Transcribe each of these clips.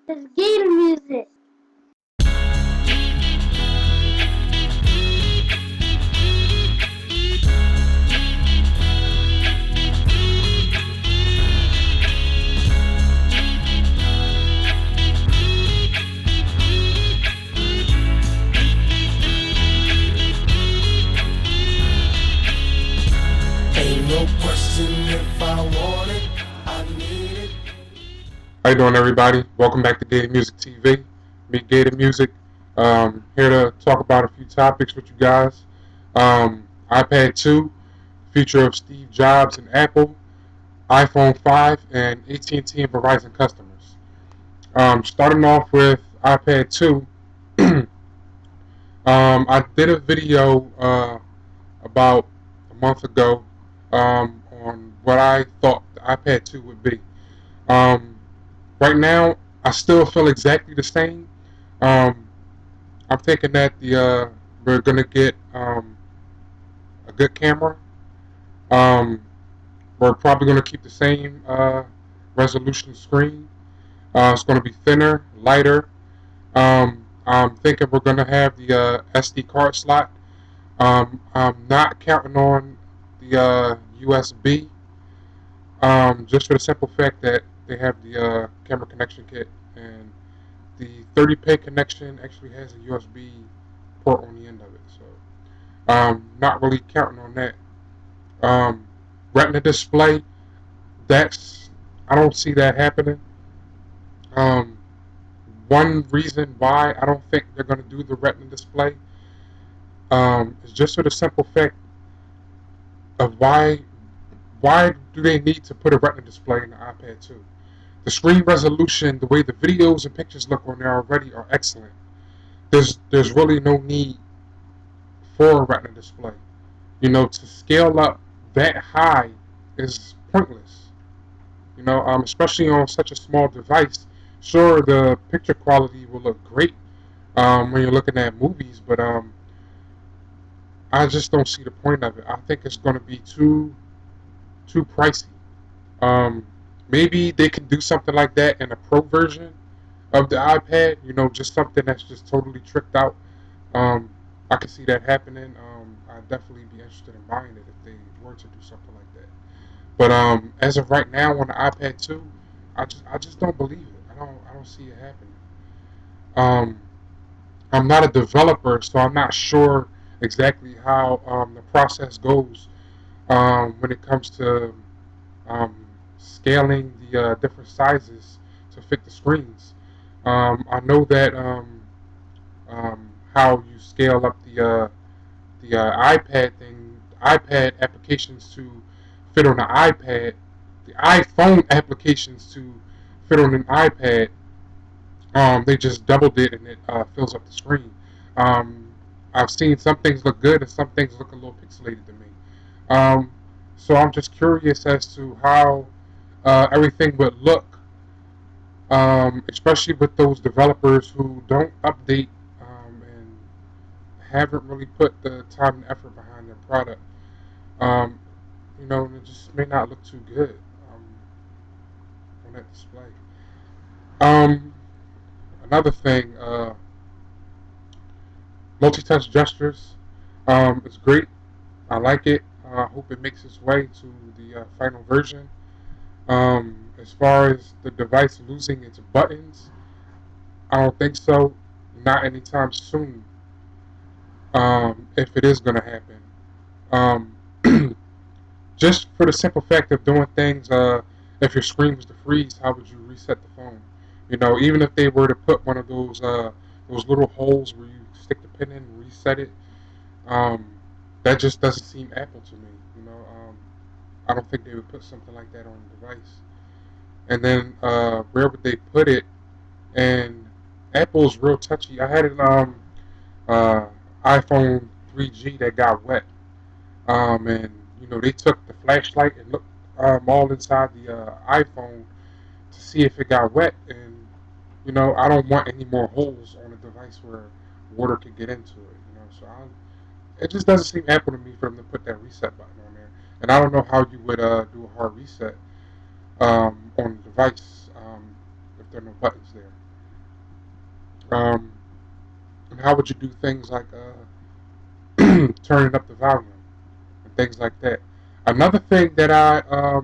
It's gator music. Ain't no question if I want it, I need it. How you doing, everybody? Welcome back to Gator Music TV. Me, Gator Music, here to talk about a few topics with you guys. iPad 2, future of Steve Jobs and Apple, iPhone 5, and AT&T and Verizon customers. Starting off with iPad 2, I did a video about a month ago on what I thought the iPad 2 would be. Um, right now, I still feel exactly the same. Um, I'm thinking that we're gonna get a good camera. Um, we're probably gonna keep the same resolution screen. It's gonna be thinner, lighter. I'm thinking we're gonna have the SD card slot. I'm not counting on the USB, just for the simple fact that they have the camera connection kit, and the 30 pin connection actually has a USB port on the end of it. So not really counting on that. Um, Retina display, that's I don't see that happening. Um, One reason why I don't think they're going to do the Retina display is just for the simple fact of why do they need to put a Retina display in the iPad 2? The screen resolution, the way the videos and pictures look on there already are excellent. There's really no need for a Retina display. To scale up that high is pointless. Especially on such a small device. Sure, the picture quality will look great when you're looking at movies, but I just don't see the point of it. I think it's going to be too pricey. Um, Maybe they can do something like that in a pro version of the iPad. Just something that's just totally tricked out. Um, I could see that happening. I'd definitely be interested in buying it if they were to do something like that. But as of right now on the iPad 2, I just don't believe it. I don't see it happening. Um, I'm not a developer, so I'm not sure exactly how the process goes when it comes to scaling the different sizes to fit the screens. I know that how you scale up the iPad applications to fit on the iPad, the iPhone applications to fit on an iPad. They just doubled it and it fills up the screen. Um, I've seen some things look good and some things look a little pixelated to me. Um, so I'm just curious as to how everything would look, especially with those developers who don't update and haven't really put the time and effort behind their product. Um, and it just may not look too good um, on that display. Um, Another thing, multi-touch gestures is great. I like it. I hope it makes its way to the final version. As far as the device losing its buttons, I don't think so. Not anytime soon. If it is going to happen, um, just for the simple fact of doing things. If your screen was to freeze, how would you reset the phone? Even if they were to put one of those little holes where you stick the pin in and reset it, um, that just doesn't seem Apple to me. I don't think they would put something like that on a device. And then where would they put it? And Apple's real touchy. I had an uh, iPhone 3G that got wet, and they took the flashlight and looked all inside the iPhone to see if it got wet. And I don't want any more holes on a device where water could get into it. It just doesn't seem Apple to me for them to put that reset button on there. And I don't know how you would do a hard reset on the device if there are no buttons there. Um, and how would you do things like turning up the volume and things like that? Another thing that I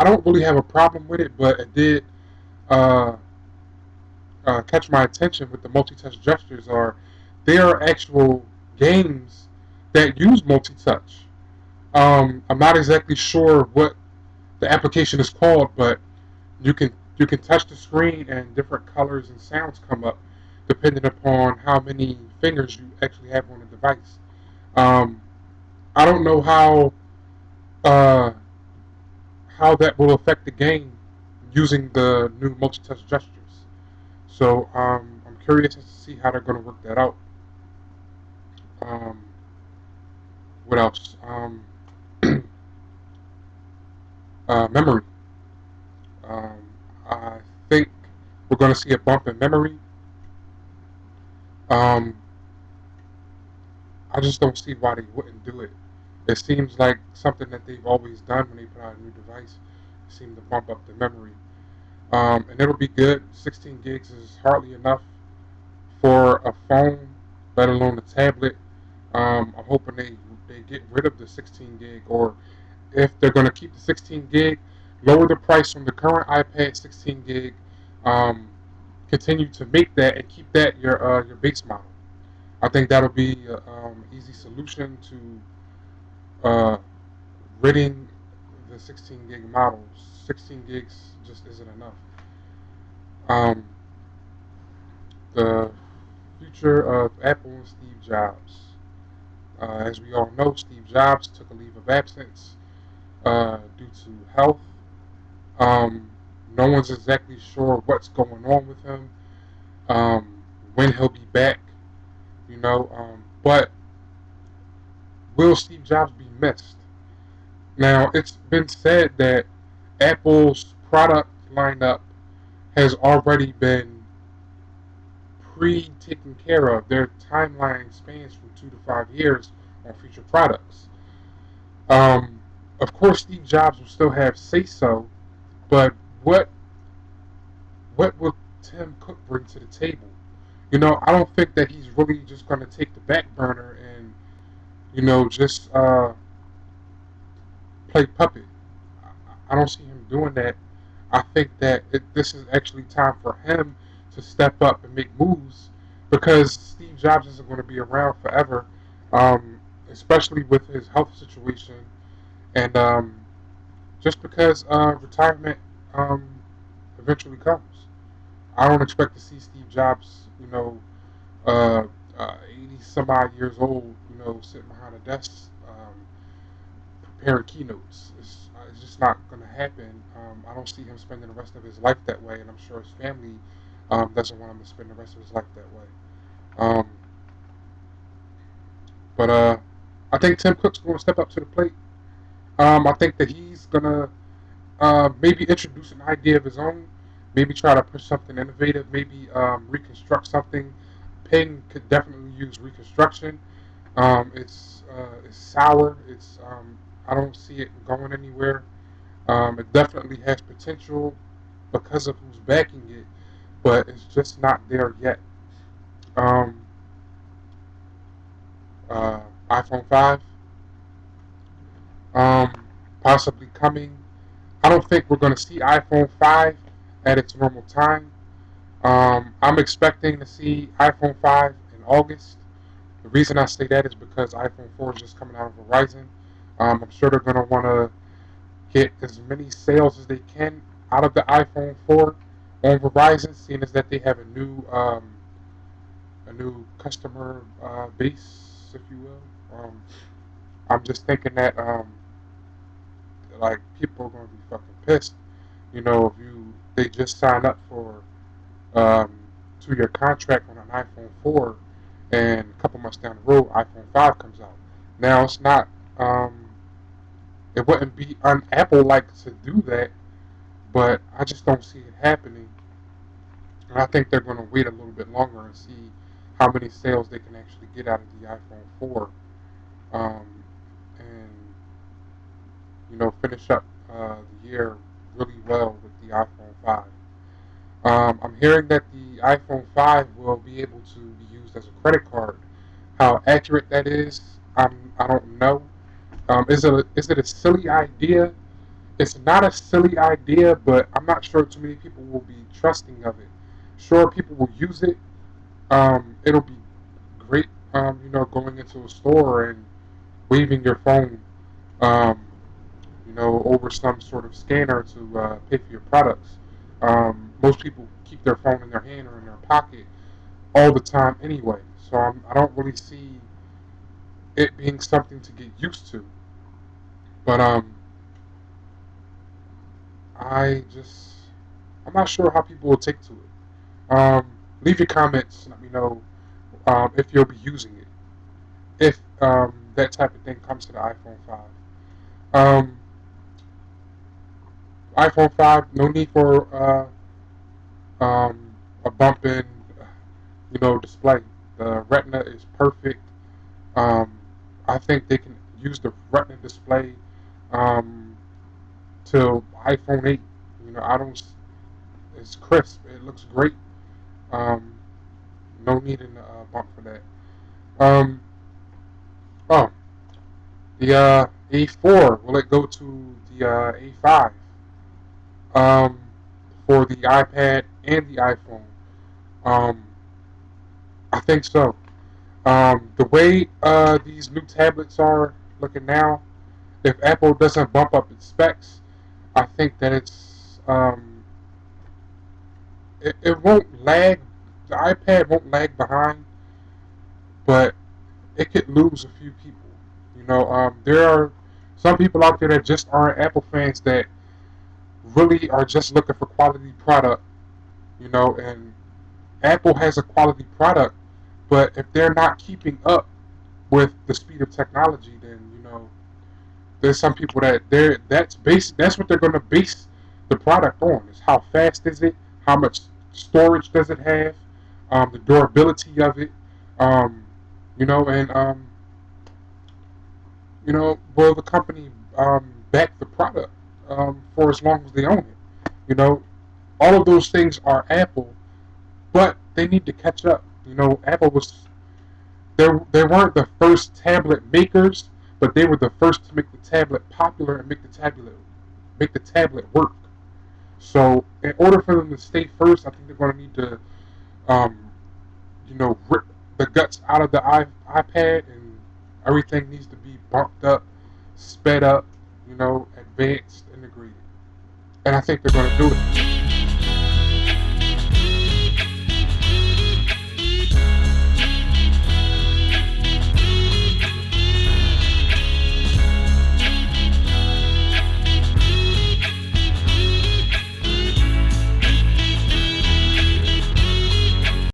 don't really have a problem with it, but it did uh, catch my attention with the multi-touch gestures. Are there are actual games that use multi-touch. I'm not exactly sure what the application is called, but you can touch the screen and different colors and sounds come up depending upon how many fingers you actually have on the device. Um, I don't know uh, how that will affect the game using the new multi-touch gestures. So I'm curious to see how they're going to work that out. Um, what else? Memory. Um, I think we're going to see a bump in memory. Um, I just don't see why they wouldn't do it. It seems like something that they've always done when they put out a new device. They seem to bump up the memory. And it'll be good. 16 gigs is hardly enough for a phone, let alone a tablet. I'm hoping they get rid of the 16 gig, or if they're going to keep the 16 gig, lower the price from the current iPad 16 gig. Um, Continue to make that and keep that your base model. I think that'll be an easy solution to ridding the 16 gig models. 16 gigs just isn't enough. Um, the future of Apple and Steve Jobs. As we all know, Steve Jobs took a leave of absence due to health. Um, no one's exactly sure what's going on with him, when he'll be back, but will Steve Jobs be missed? Now, it's been said that Apple's product lineup has already been pre-taken care of. Their timeline spans from 2 to 5 years on future products. Um, of course, Steve Jobs will still have say so, but what what will Tim Cook bring to the table? I don't think that he's really just going to take the back burner and just play puppet. I don't see him doing that. I think that this is actually time for him to step up and make moves because Steve Jobs isn't going to be around forever, especially with his health situation, and just because retirement um, eventually comes. I don't expect to see Steve Jobs, uh, 80 some odd years old, sitting behind a desk preparing keynotes. It's just not going to happen. I don't see him spending the rest of his life that way, and I'm sure his family doesn't want him to spend the rest of his life that way. Um, but I think Tim Cook's going to step up to the plate. I think that he's going to maybe introduce an idea of his own, maybe try to push something innovative, maybe reconstruct something. Ping could definitely use reconstruction. It's sour. I don't see it going anywhere. It definitely has potential because of who's backing it, but it's just not there yet. Um, iPhone 5, um, possibly coming. I don't think we're going to see iPhone 5 at its normal time. I'm expecting to see iPhone 5 in August. The reason I say that is because iPhone 4 is just coming out of Verizon. I'm sure they're going to want to get as many sales as they can out of the iPhone 4 on Verizon, seeing as that they have a new customer base, if you will. I'm just thinking that like people are going to be fucking pissed. If they just sign up for um, 2 year contract on an iPhone 4, and a couple months down the road, iPhone 5 comes out. Now it's not. It wouldn't be un-Apple like to do that, but I just don't see it happening. And I think they're going to wait a little bit longer and see how many sales they can actually get out of the iPhone 4, and finish up the year really well with the iPhone 5. I'm hearing that the the iPhone 5 will be able to be used as a credit card. How accurate that is, I don't know. Is it a silly idea? It's not a silly idea, but I'm not sure too many people will be trusting of it. Sure, people will use it. It'll be great, going into a store and waving your phone, um, over some sort of scanner to pay for your products. Most people keep their phone in their hand or in their pocket all the time anyway, so I don't really see it being something to get used to. But I just I'm not sure how people will take to it. Leave your comments and let me know if you'll be using it. If that type of thing comes to the iPhone 5. Um, iPhone 5, no need for a bump in, display. The Retina is perfect. Um, I think they can use the Retina display um, till iPhone 8. I don't. It's crisp. It looks great. Um, no need in a bump for that. Um, oh, the A4, will it go to the A5 um, for the iPad and the iPhone? Um, I think so. The way these new tablets are looking now, if Apple doesn't bump up its specs, I think that it won't lag. The iPad won't lag behind, but it could lose a few people. There are some people out there that just aren't Apple fans that really are just looking for quality product. And Apple has a quality product, but if they're not keeping up with the speed of technology, then there's some people that's what they're going to base the product on. Is how fast is it? How much storage does it have? The durability of it. Um, and will the company back the product for as long as they own it? All of those things are Apple, but they need to catch up. Apple was they weren't the first tablet makers, but they were the first to make the tablet popular and make the tablet work. So in order for them to stay first, I think they're going to need to, um, rip the guts out of the iPad, and everything needs to be bumped up, sped up, advanced, integrated. And I think they're going to do it.